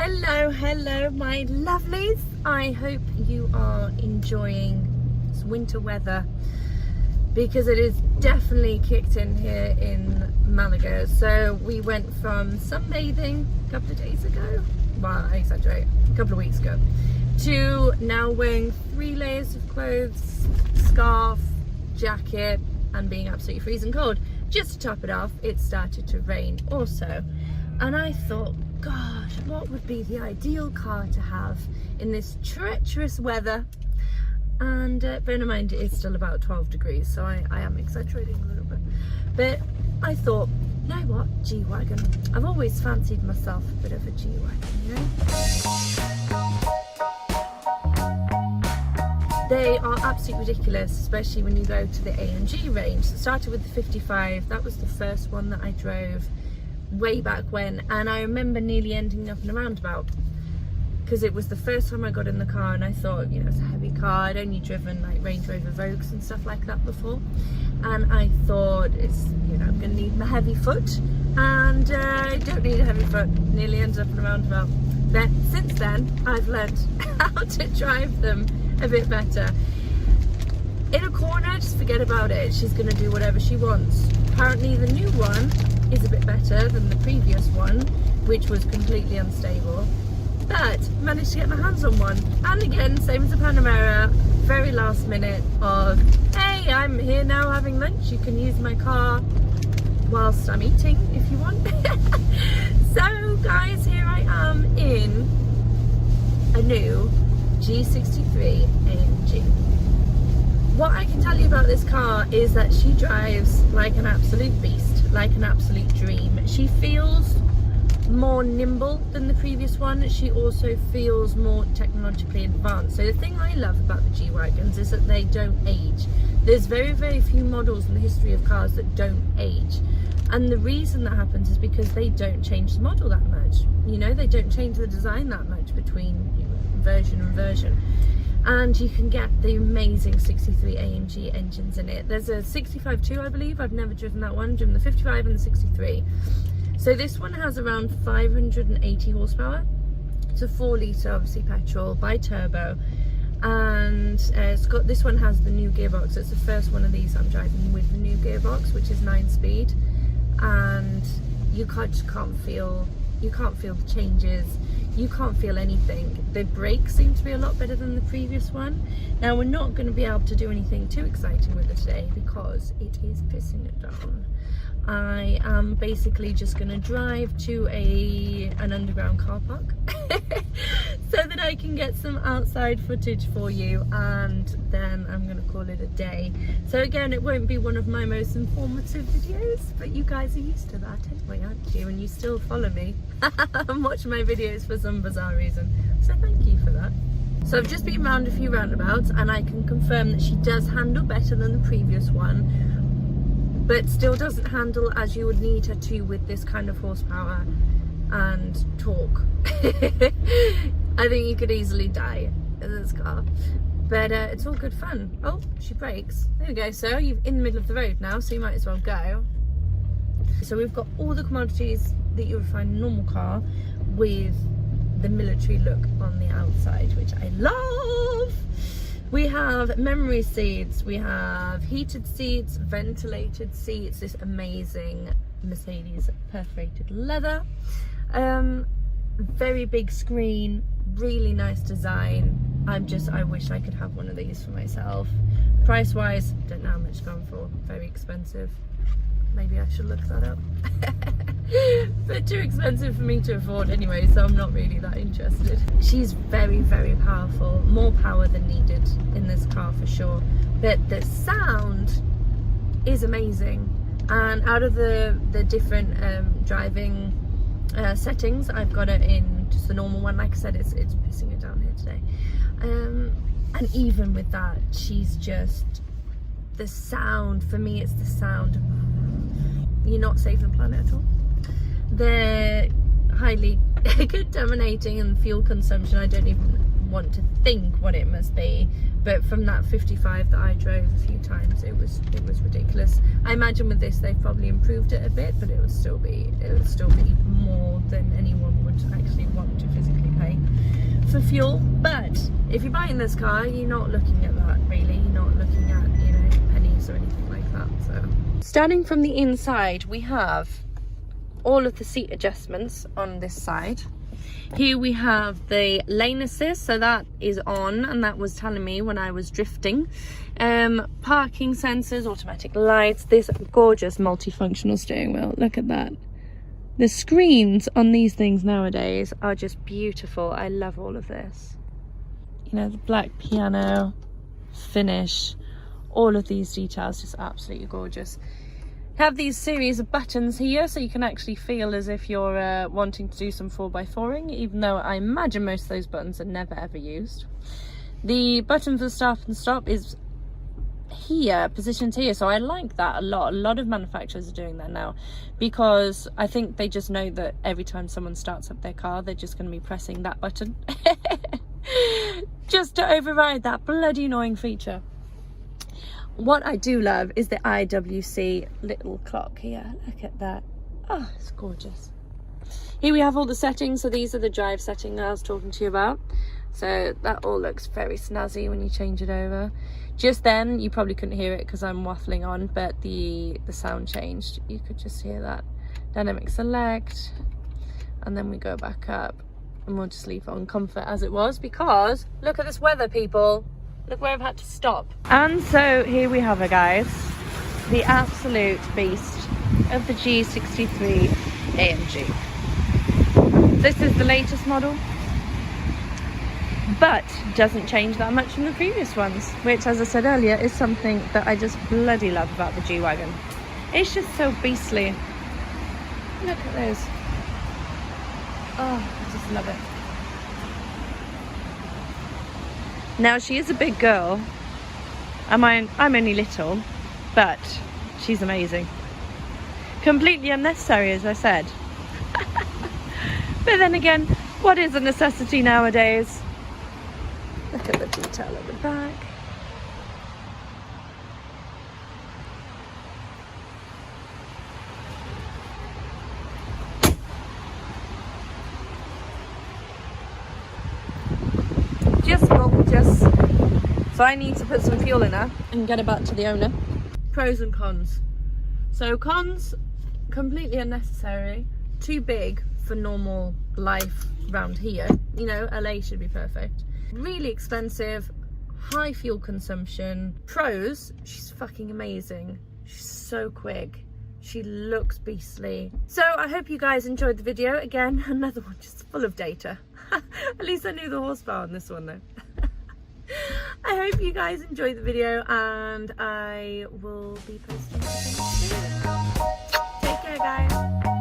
Hello my lovelies. I hope you are enjoying this winter weather, because it is definitely kicked in here in Malaga. So we went from sunbathing a couple of days ago, well I exaggerate, a couple of weeks ago, to now wearing 3 layers of clothes, scarf, jacket, and being absolutely freezing cold. Just to top it off, it started to rain also, and I thought, gosh, what would be the ideal car to have in this treacherous weather? And bear in mind it is still about 12 degrees, so I am exaggerating a little bit, but I thought, you know what, G-Wagon. I've always fancied myself a bit of a G-Wagon, you know? They are absolutely ridiculous, especially when you go to the AMG range. So it started with the 55, that was the first one that I drove way back when, and I remember nearly ending up in a roundabout because it was the first time I got in the car, and I thought, you know, it's a heavy car. I'd only driven like Range Rover Vogues and stuff like that before, and I thought, it's, you know, I'm gonna need my heavy foot, and I don't need a heavy foot. Nearly ended up in a roundabout. But since then I've learned how to drive them a bit better. In a corner, just forget about it. She's gonna do whatever she wants. Apparently the new one is a bit better than the previous one, which was completely unstable, but managed to get my hands on one. And again, same as the Panamera, very last minute of, hey, I'm here now having lunch, you can use my car whilst I'm eating if you want. So guys, here I am in a new G63 AMG. What I can tell you about this car is that she drives like an absolute beast, like an absolute dream. She feels more nimble than the previous one. She also feels more technologically advanced. So the thing I love about the G-Wagons is that they don't age. There's very, very few models in the history of cars that don't age. And the reason that happens is because they don't change the model that much. You know, they don't change the design that much between version and version. And you can get the amazing 63 AMG engines in it. There's a 65 too, I believe. I've never driven that one. I've driven the 55 and the 63. So this one has around 580 horsepower. It's a 4-litre, obviously petrol, bi-turbo. And it's got, this one has the new gearbox. It's the first one of these I'm driving with the new gearbox, which is 9-speed. And you just can't feel the changes. You can't feel anything. The brakes seem to be a lot better than the previous one. Now we're not going to be able to do anything too exciting with it today because it is pissing it down. I am basically just going to drive to an underground car park so that I can get some outside footage for you, and then I'm going to call it a day. So again, it won't be one of my most informative videos, but you guys are used to that anyway, aren't you? And you still follow me and watch my videos for some bizarre reason, so thank you for that. So I've just been around a few roundabouts, and I can confirm that she does handle better than the previous one, but still doesn't handle as you would need her to with this kind of horsepower and torque. I think you could easily die in this car, but it's all good fun. Oh, she brakes. There we go. So you're in the middle of the road now, so you might as well go. So we've got all the commodities that you would find in a normal car with the military look on the outside, which I love. We have memory seats, we have heated seats, ventilated seats, this amazing Mercedes perforated leather, very big screen, really nice design. I wish I could have one of these for myself. Price wise, don't know how much it's gone for, very expensive. Maybe I should look that up. But too expensive for me to afford anyway, so I'm not really that interested. She's very, very powerful, more power than needed in this car for sure, but the sound is amazing. And out of the different driving settings, I've got it in just the normal one. Like I said, it's pissing it down here today, and even with that, she's just, the sound, for me it's the sound. You're not saving the planet at all. They're highly contaminating, and fuel consumption, I don't even want to think what it must be. But from that 55 that I drove a few times, it was ridiculous. I imagine with this they've probably improved it a bit, but it would still be more than anyone would actually want to physically for fuel, but if you're buying this car, you're not looking at that really. You're not looking at, you know, pennies or anything like that. So starting from the inside, we have all of the seat adjustments on this side. Here we have the lane assist, so that is on, and that was telling me when I was drifting. Parking sensors, automatic lights, this gorgeous multifunctional steering wheel. Look at that. The screens on these things nowadays are just beautiful. I love all of this. You know, the black piano finish, all of these details, just absolutely gorgeous. Have these series of buttons here, so you can actually feel as if you're wanting to do some 4x4ing, even though I imagine most of those buttons are never ever used. The button for start and stop is here, positioned here, so I like that a lot. A lot of manufacturers are doing that now, because I think they just know that every time someone starts up their car, they're just going to be pressing that button just to override that bloody annoying feature. What I do love is the IWC little clock here. Look at that. Oh, it's gorgeous. Here we have all the settings. So these are the drive settings I was talking to you about. So that all looks very snazzy when you change it over. Just then, you probably couldn't hear it because I'm waffling on, but the sound changed. You could just hear that. Dynamic select. And then we go back up. And we'll just leave it on comfort as it was, because look at this weather, people. Look where I've had to stop. And so here we have it, guys. The absolute beast of the G63 AMG. This is the latest model, but doesn't change that much from the previous ones, which, as I said earlier, is something that I just bloody love about the G-Wagon. It's just so beastly. Look at those. Oh, I just love it. Now, she is a big girl. I'm only little, but she's amazing. Completely unnecessary, as I said. But then again, what is a necessity nowadays? Look at the detail at the back. Just gorgeous. So I need to put some fuel in her and get it back to the owner. Pros and cons. So cons, completely unnecessary, too big for normal life around here. You know, LA should be perfect. Really expensive, high fuel consumption. Pros, she's fucking amazing. She's so quick. She looks beastly. So I hope you guys enjoyed the video. Again, another one just full of data. At least I knew the horsepower on this one though. I hope you guys enjoyed the video, and I will be posting something soon. Take care, guys.